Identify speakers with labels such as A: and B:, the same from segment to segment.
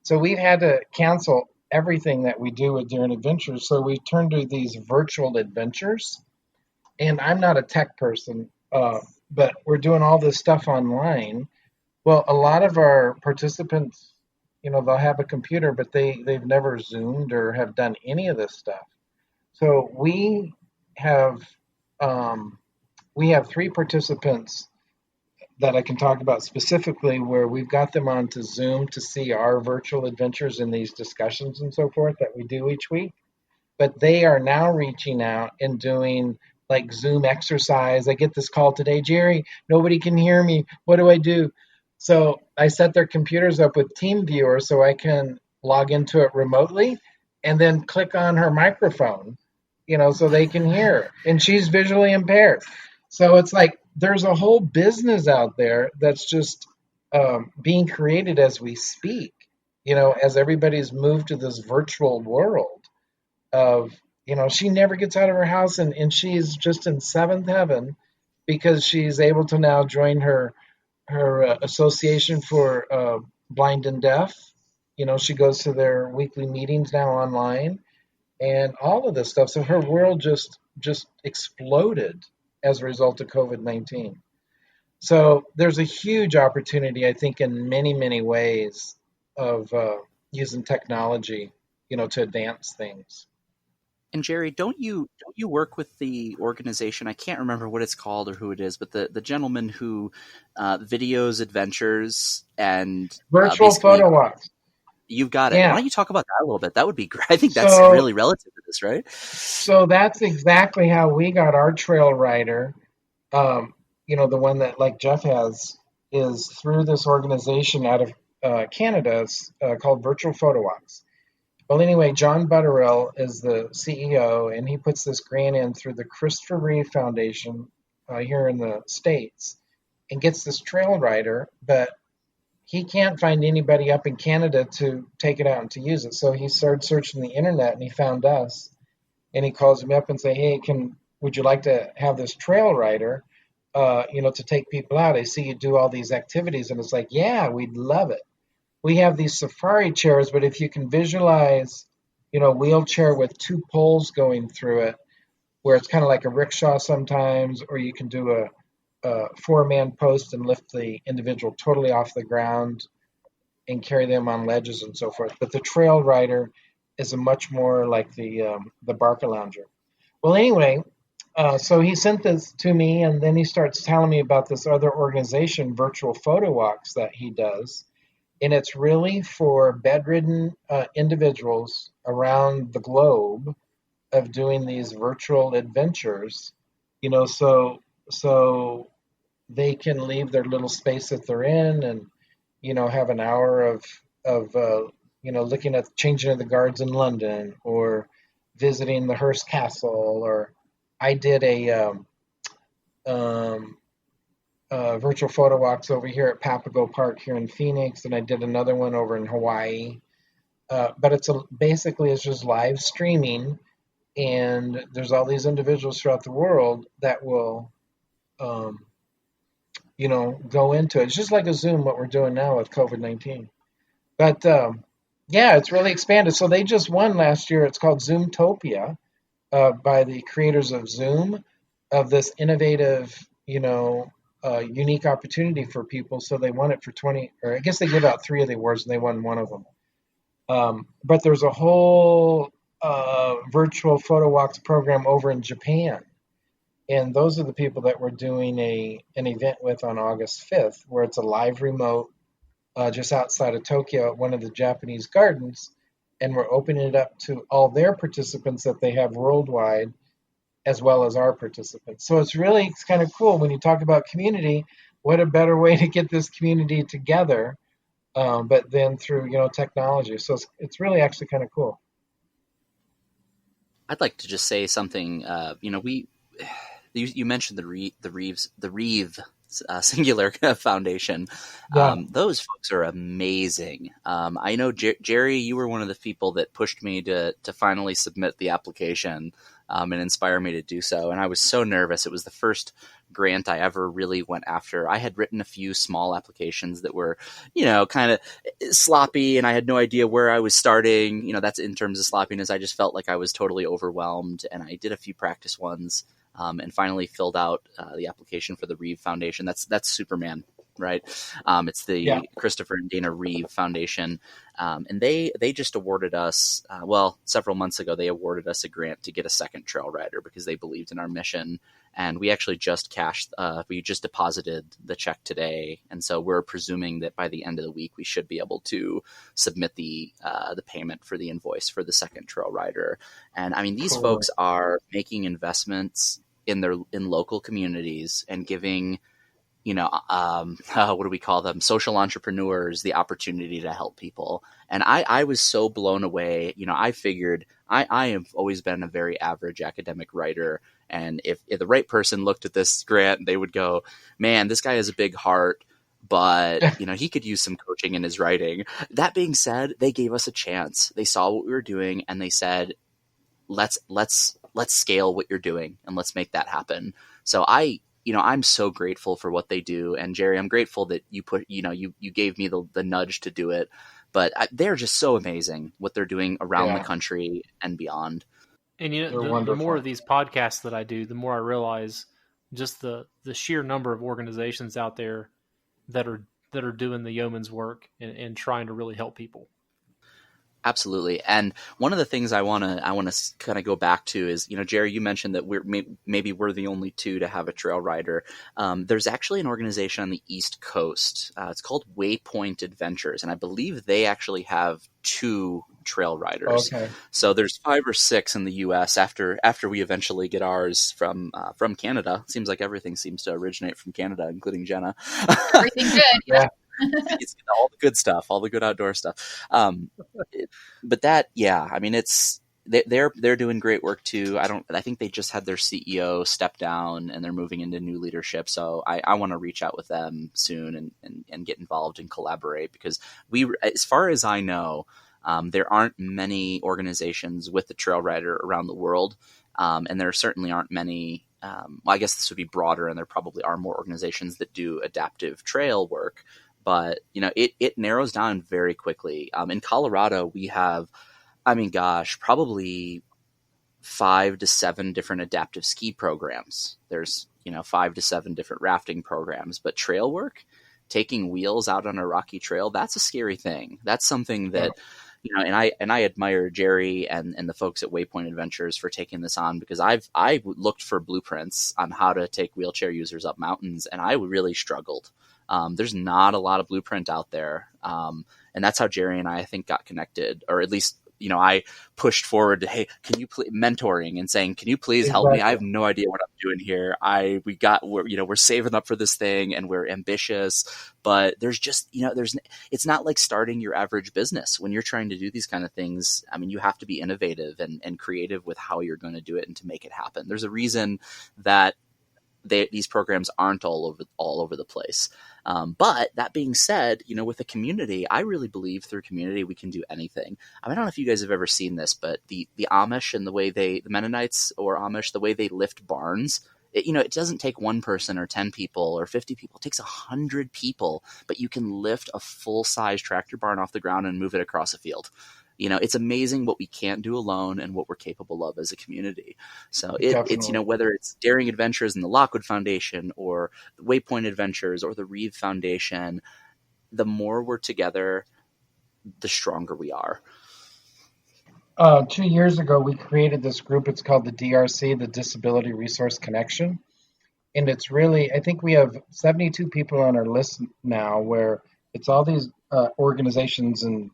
A: So we've had to cancel everything that we do with Daring Adventures. So we turned to these virtual adventures. And I'm not a tech person, but we're doing all this stuff online. Well, a lot of our participants, they'll have a computer, but they've never Zoomed or have done any of this stuff. So have um, we have three participants that I can talk about specifically where we've got them onto Zoom to see our virtual adventures in these discussions and so forth that we do each week. But they are now reaching out and doing like Zoom exercise. I get this call today, Jerry, nobody can hear me. What do I do? So I set their computers up with TeamViewer so I can log into it remotely and then click on her microphone, so they can hear. And she's visually impaired. So it's like there's a whole business out there that's just being created as we speak, as everybody's moved to this virtual world of, she never gets out of her house and she's just in seventh heaven because she's able to now join her association for blind and deaf. She goes to their weekly meetings now online and all of this stuff. So her world just exploded as a result of COVID-19. So there's a huge opportunity, I think, in many, many ways of using technology, to advance things.
B: And Jerry, don't you work with the organization? I can't remember what it's called or who it is, but the gentleman who videos adventures and
A: virtual photo walks.
B: You've got it.
A: Yeah.
B: Why don't you talk about that a little bit? That would be great. I think that's really relative to this, right?
A: So that's exactly how we got our Trailrider. The one that like Jeff has is through this organization out of Canada called Virtual Photo Walks. Well, anyway, John Butterill is the CEO, and he puts this grant in through the Christopher Reeve Foundation here in the States and gets this Trailrider, but he can't find anybody up in Canada to take it out and to use it. So he started searching the internet, and he found us, and he calls me up and say, hey, would you like to have this Trailrider, to take people out? I see you do all these activities, and it's like, yeah, we'd love it. We have these safari chairs, but if you can visualize, a wheelchair with two poles going through it, where it's kind of like a rickshaw sometimes, or you can do a four-man post and lift the individual totally off the ground and carry them on ledges and so forth. But the Trailrider is a much more like the Barcalounger. Well, anyway, so he sent this to me, and then he starts telling me about this other organization, Virtual Photo Walks, that he does. And it's really for bedridden individuals around the globe of doing these virtual adventures, so they can leave their little space that they're in and, have an hour of looking at changing of the guards in London or visiting the Hearst Castle. Or I did a virtual photo walks over here at Papago Park here in Phoenix, and I did another one over in Hawaii. But it's just live streaming, and there's all these individuals throughout the world that will, go into it. It's just like a Zoom, what we're doing now with COVID-19. But it's really expanded. So they just won last year. It's called Zoomtopia by the creators of Zoom, of this innovative, unique opportunity for people. So they won it for 20, or I guess they give out 3 of the awards and they won one of them. But there's a whole virtual photo walks program over in Japan. And those are the people that we're doing an event with on August 5th, where it's a live remote just outside of Tokyo at one of the Japanese gardens. And we're opening it up to all their participants that they have worldwide, as well as our participants. So it's kind of cool when you talk about community. What a better way to get this community together, but then through technology. So it's really actually kind of cool.
B: I'd like to just say something. You mentioned the Reeve Singular Foundation.
A: Yeah.
B: Those folks are amazing. I know Jerry, you were one of the people that pushed me to finally submit the application and inspire me to do so. And I was so nervous. It was the first grant I ever really went after. I had written a few small applications that were, kind of sloppy, and I had no idea where I was starting. That's in terms of sloppiness. I just felt like I was totally overwhelmed, and I did a few practice ones, and finally filled out the application for the Reeve Foundation. That's Superman, right? It's
A: Yeah,
B: the Christopher and Dana Reeve Foundation, and they just awarded us, several months ago, they awarded us a grant to get a second trail rider because they believed in our mission. And we actually just we just deposited the check today. And so we're presuming that by the end of the week, we should be able to submit the payment for the invoice for the second trail rider. And I mean, these
A: cool.
B: folks are making investments in local communities and giving, what do we call them? Social entrepreneurs, the opportunity to help people. And I was so blown away. I figured I have always been a very average academic writer. And if the right person looked at this grant, they would go, man, this guy has a big heart, but he could use some coaching in his writing. That being said, they gave us a chance. They saw what we were doing and they said, let's scale what you're doing and let's make that happen. So I'm so grateful for what they do. And Jerry, I'm grateful that you gave me the nudge to do it, but they're just so amazing what they're doing around the
A: Yeah,
B: country and beyond.
C: And
A: they're
C: the more
A: wonderful.
C: of these podcasts that I do, the more I realize just the sheer number of organizations out there that are doing the yeoman's work and trying to really help people.
B: Absolutely. And one of the things I want to kind of go back to is, Jerry, you mentioned that maybe we're the only two to have a trail rider. There's actually an organization on the East Coast. It's called Waypoint Adventures, and I believe they actually have 2 trail riders.
A: Okay.
B: So there's 5 or 6 in the U.S. after we eventually get ours from Canada. It seems like everything seems to originate from Canada, including Jenna.
D: Everything good.
A: Yeah.
B: It's all the good stuff, all the good outdoor stuff. But that, yeah, I mean, they're doing great work too. I think they just had their CEO step down and they're moving into new leadership. So I want to reach out with them soon and get involved and collaborate because as far as I know, there aren't many organizations with the trail rider around the world. And there certainly aren't many, I guess this would be broader and there probably are more organizations that do adaptive trail work. But, it narrows down very quickly. In Colorado, we have, probably 5 to 7 different adaptive ski programs. There's, 5 to 7 different rafting programs. But trail work, taking wheels out on a rocky trail, that's a scary thing. That's something that, and I admire Jerry and the folks at Waypoint Adventures for taking this on because I looked for blueprints on how to take wheelchair users up mountains, and I really struggled. There's not a lot of blueprint out there. And that's how Jerry and I think, got connected, or at least, I pushed forward to, hey, can you mentoring and saying, can you please help me? I have no idea what I'm doing here. We're saving up for this thing and we're ambitious, but there's just, it's not like starting your average business when you're trying to do these kind of things. I mean, you have to be innovative and creative with how you're going to do it and to make it happen. There's a reason that these programs aren't all over the place. But that being said, with a community, I really believe through community, we can do anything. I don't know if you guys have ever seen this, but the Amish and the Mennonites or Amish, the way they lift barns, it doesn't take one person or 10 people or 50 people. It takes 100 people, but you can lift a full-size tractor barn off the ground and move it across a field. It's amazing what we can't do alone and what we're capable of as a community. So it's, whether it's Daring Adventures and the Lockwood Foundation or the Waypoint Adventures or the Reeve Foundation, the more we're together, the stronger we are.
A: 2 years ago, we created this group. It's called the DRC, the Disability Resource Connection. And it's really, I think we have 72 people on our list now where it's all these organizations and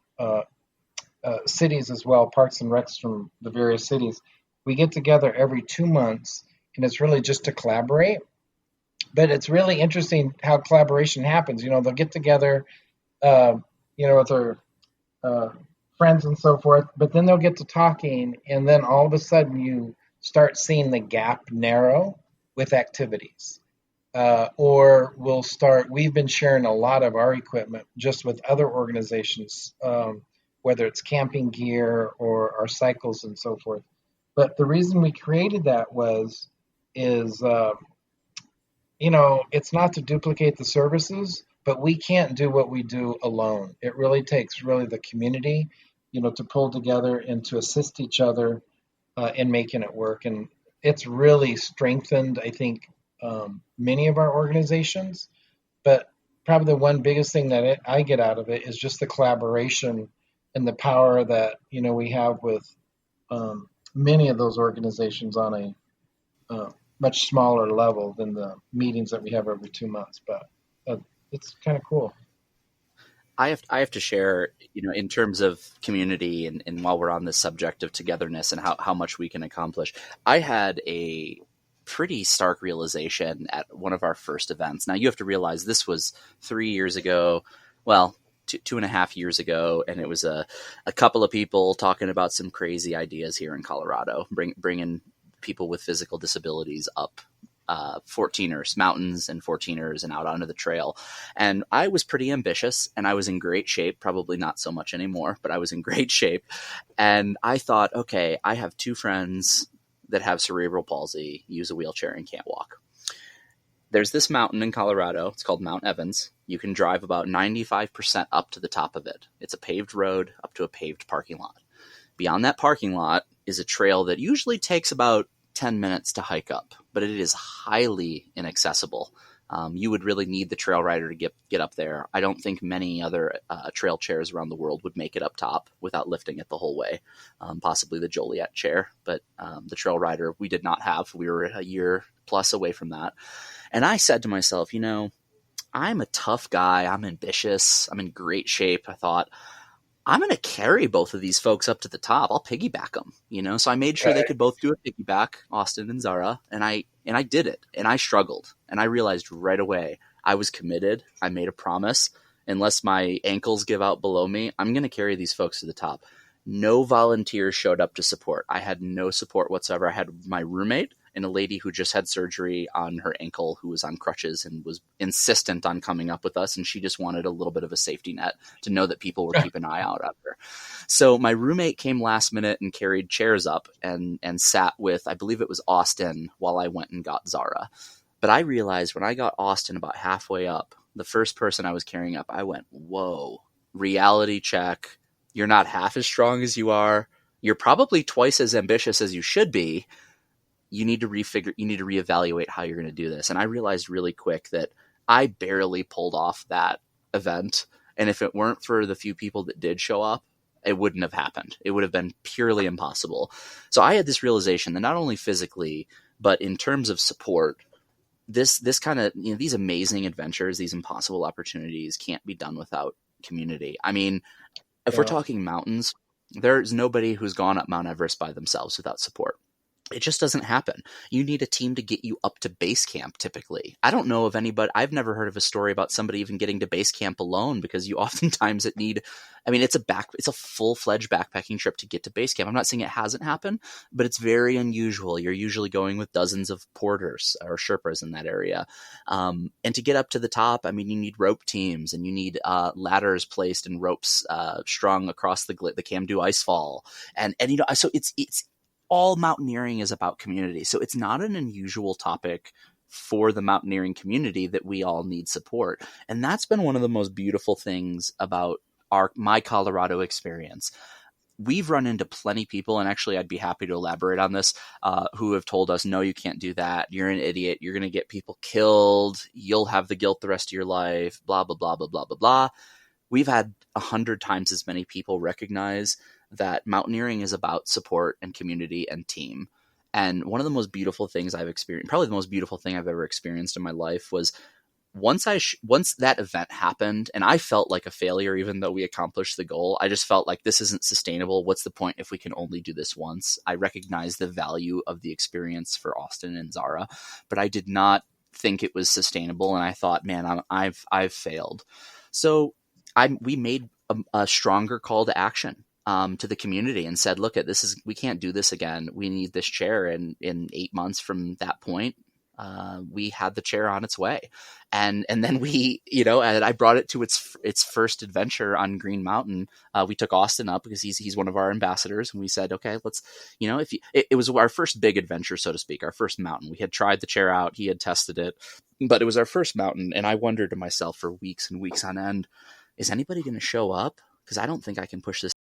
A: cities as well, parks and recs from the various cities. We get together every 2 months, and it's really just to collaborate. But it's really interesting how collaboration happens. They'll get together, with their friends and so forth, but then they'll get to talking, and then all of a sudden you start seeing the gap narrow with activities. We've been sharing a lot of our equipment just with other organizations, whether it's camping gear or our cycles and so forth. But the reason we created that is it's not to duplicate the services, but we can't do what we do alone. It really takes the community, to pull together and to assist each other in making it work. And it's really strengthened, I think, many of our organizations. But probably the one biggest thing that I get out of it is just the collaboration and the power that we have with many of those organizations on a much smaller level than the meetings that we have every 2 months. But it's kind of cool.
B: I have to share, in terms of community and while we're on this subject of togetherness and how much we can accomplish, I had a pretty stark realization at one of our first events. Now you have to realize this was 3 years ago. Well, 2.5 years ago. And it was a couple of people talking about some crazy ideas here in Colorado, bringing people with physical disabilities up 14ers, mountains and 14ers and out onto the trail. And I was pretty ambitious and I was in great shape, probably not so much anymore, but I was in great shape. And I thought, okay, I have 2 friends that have cerebral palsy, use a wheelchair and can't walk. There's this mountain in Colorado. It's called Mount Evans. You can drive about 95% up to the top of it. It's a paved road up to a paved parking lot. Beyond that parking lot is a trail that usually takes about 10 minutes to hike up, but it is highly inaccessible. You would really need the Trailrider to get up there. I don't think many other trail chairs around the world would make it up top without lifting it the whole way. Possibly the Joliet chair, but the Trailrider we did not have. We were a year plus away from that. And I said to myself, I'm a tough guy. I'm ambitious. I'm in great shape. I thought, I'm going to carry both of these folks up to the top. I'll piggyback them, So I made sure they could both do a piggyback, Austin and Zara, and I did it. And I struggled, and I realized right away I was committed. I made a promise. Unless my ankles give out below me, I'm going to carry these folks to the top. No volunteers showed up to support. I had no support whatsoever. I had my roommate and a lady who just had surgery on her ankle who was on crutches and was insistent on coming up with us. And she just wanted a little bit of a safety net to know that people were keeping an eye out at her. So my roommate came last minute and carried chairs up and sat with, I believe it was Austin, while I went and got Zara. But I realized when I got Austin about halfway up, the first person I was carrying up, I went, whoa, reality check. You're not half as strong as you are. You're probably twice as ambitious as you should be. You need to reevaluate how you're going to do this. And I realized really quick that I barely pulled off that event. And if it weren't for the few people that did show up, it wouldn't have happened. It would have been purely impossible. So I had this realization that not only physically, but in terms of support, this kind of, these amazing adventures, these impossible opportunities can't be done without community. I mean, if we're talking mountains, there's nobody who's gone up Mount Everest by themselves without support. It just doesn't happen. You need a team to get you up to base camp typically. I don't know of anybody, I've never heard of a story about somebody even getting to base camp alone, because you oftentimes it's a full-fledged backpacking trip to get to base camp. I'm not saying it hasn't happened, but it's very unusual. You're usually going with dozens of porters or Sherpas in that area. And to get up to the top, you need rope teams and you need ladders placed and ropes strung across the Camdu icefall. And so it's all mountaineering is about community. So it's not an unusual topic for the mountaineering community that we all need support. And that's been one of the most beautiful things about my Colorado experience. We've run into plenty of people, and actually I'd be happy to elaborate on this, who have told us, no, you can't do that. You're an idiot. You're going to get people killed. You'll have the guilt the rest of your life, blah, blah, blah, blah, blah, blah, blah. We've had 100 times as many people recognize that mountaineering is about support and community and team. And one of the most beautiful things I've experienced, probably the most beautiful thing I've ever experienced in my life, was once that event happened and I felt like a failure, even though we accomplished the goal. I just felt like this isn't sustainable. What's the point if we can only do this once? I recognized the value of the experience for Austin and Zara, but I did not think it was sustainable. And I thought, man, I've failed. So we made a stronger call to action to the community and said, look, we can't do this again. We need this chair. And in 8 months from that point, we had the chair on its way. And then we, and I brought it to its first adventure on Green Mountain. We took Austin up because he's one of our ambassadors, and we said, okay, let's, it was our first big adventure, so to speak, our first mountain. We had tried the chair out, he had tested it, but it was our first mountain. And I wondered to myself for weeks and weeks on end, is anybody going to show up? Because I don't think I can push this